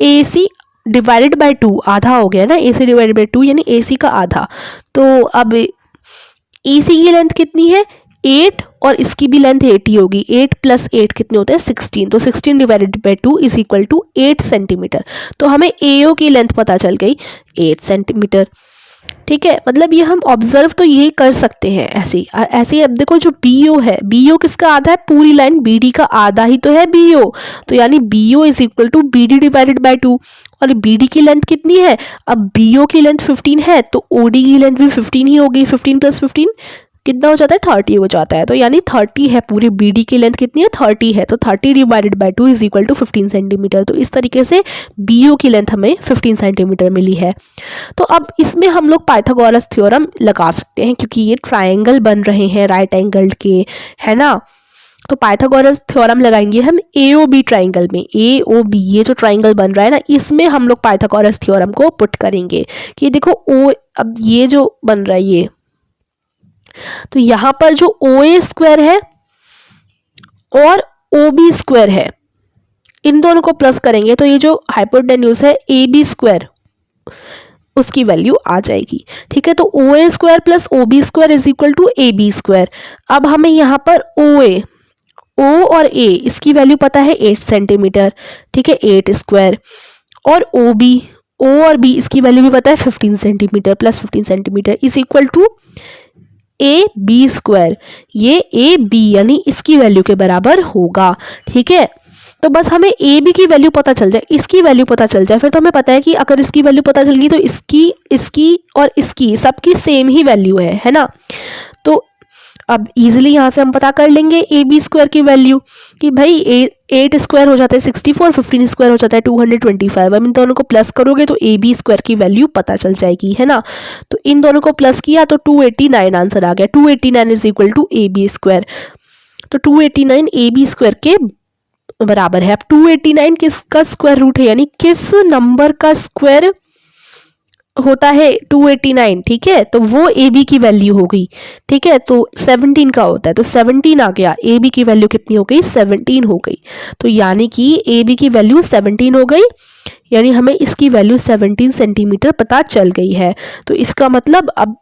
AC divided by 2, आधा हो गया ना, AC डिवाइडेड बाय 2 यानी AC का आधा। तो अब AC की लेंथ कितनी है 8 और इसकी भी लेंथ 8 ही होगी, 8 + 8 कितने होते हैं 16, तो 16 divided by 2 is equal to 8 centimetre. तो हमें AO की लेंथ पता चल गई 8 सेंटीमीटर, ठीक है। मतलब ये हम ऑब्जर्व तो यही कर सकते हैं ऐसे ही। अब देखो जो BO है, BO किसका आधा है, पूरी लाइन BD का आधा ही तो है BO, तो यानी BO is equal to BD divided by 2। और BD की लेंथ कितनी है, अब BO की लेंथ 15 है तो OD की लेंथ भी 15 ही होगी, 15 + 15 कितना हो जाता है 30 हो जाता है। तो यानी 30 है, पूरी BD की लेंथ कितनी है 30 है, तो 30 divided by 2 is equal to 15 centimetre. तो इस तरीके से BO की लेंथ हमें 15 सेंटीमीटर मिली है। तो अब इसमें हम लोग पाइथागोरस थ्योरम लगा सकते हैं, क्योंकि ये ट्राइंगल बन रहे हैं राइट एंगल के, है ना। तो पाइथागोरस थ्योरम लगाएंगे हम AOB ट्राइंगल में, AOB ये जो ट्राइंगल बन रहा है ना, इसमें हम लोग पाइथागोरस थ्योरम को पुट करेंगे कि देखो अब ये जो बन रहा है ये, तो यहाँ पर जो OA स्क्वायर है और OB स्क्वायर है, इन दोनों को प्लस करेंगे तो ये जो हाइपोटेन्यूज है AB स्क्वायर, उसकी वैल्यू आ जाएगी, ठीक है। तो OA square plus OB square is equal to AB square. अब हमें यहाँ पर O और A इसकी वैल्यू पता है 8 सेंटीमीटर, ठीक है, 8 स्क्वायर, और O और B इसकी वैल्यू भी पता है 15 centimetre plus 15 centimetre is equal to AB square. ये AB यानी इसकी वैल्यू के बराबर होगा, ठीक है। तो बस हमें AB की वैल्यू पता चल जाए, इसकी वैल्यू पता चल जाए, फिर तो हमें पता है कि अगर इसकी वैल्यू पता चल गई तो इसकी और इसकी सबकी सेम ही वैल्यू है ना। तो अब इजीली यहाँ से हम पता कर लेंगे AB स्क्वायर की वैल्यू कि भाई 8 स्क्वायर हो जाता है 64, 15 स्क्वायर हो जाता है 225। अब इन दोनों को प्लस करोगे तो AB स्क्वायर की वैल्यू पता चल जाएगी, है ना। तो इन दोनों को प्लस किया तो 289 आंसर आ गया, 289 is equal to AB square. तो 289 AB स्क्वायर के बराबर है। अब 289 किसका स्क्वायर रूट है, यानी किस नंबर का स्क्वायर होता है 289, ठीक है, तो वो AB की वैल्यू हो गई, ठीक है। तो 17 का होता है, तो 17 आ गया, AB की वैल्यू कितनी हो गई 17 हो गई। तो यानी कि AB की वैल्यू 17 हो गई, यानी हमें इसकी वैल्यू 17 सेंटीमीटर पता चल गई है। तो इसका मतलब अब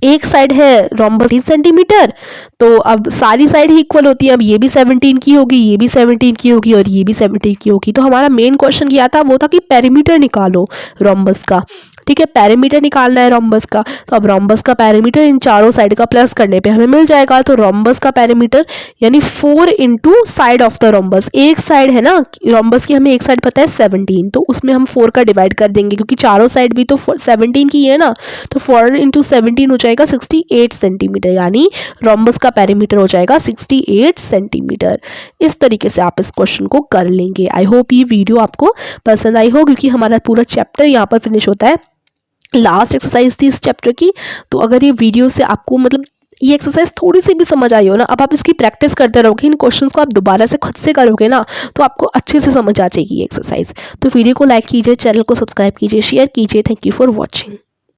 एक साइड है रोम्बस 3 सेंटीमीटर, तो अब सारी साइड ही इक्वल होती है। अब ये भी 17 की होगी, ये भी 17 की होगी और ये भी 17 की होगी। तो हमारा मेन क्वेश्चन क्या था, वो था कि पेरीमीटर निकालो रोम्बस का, ठीक है, पेरीमीटर निकालना है रोम्बस का। तो अब रोम्बस का पेरीमीटर इन चारों साइड का प्लस करने पे हमें मिल जाएगा। तो रोम्बस का पेरीमीटर यानी 4 into side of the rhombus, एक साइड है ना रोम्बस की, हमें एक साइड पता है 17, तो उसमें हम 4 का डिवाइड कर देंगे क्योंकि चारों साइड भी तो 17 की है ना। तो 4 इंटू 17 हो जाएगा 68 सेंटीमीटर, यानी रोम्बस का पेरीमीटर हो जाएगा 68 सेंटीमीटर। इस तरीके से आप इस क्वेश्चन को कर लेंगे। आई होप ये वीडियो आपको पसंद आई हो, क्योंकि हमारा पूरा चैप्टर यहाँ पर फिनिश होता है। लास्ट एक्सरसाइज थी इस चैप्टर की। तो अगर ये वीडियो से आपको मतलब ये एक्सरसाइज थोड़ी सी भी समझ आई हो ना, अब आप इसकी प्रैक्टिस करते रहोगे, इन क्वेश्चंस को आप दोबारा से खुद से करोगे ना, तो आपको अच्छे से समझ आ जाएगी ये एक्सरसाइज। तो वीडियो को लाइक कीजिए, चैनल को सब्सक्राइब कीजिए, शेयर कीजिए। Thank you for watching.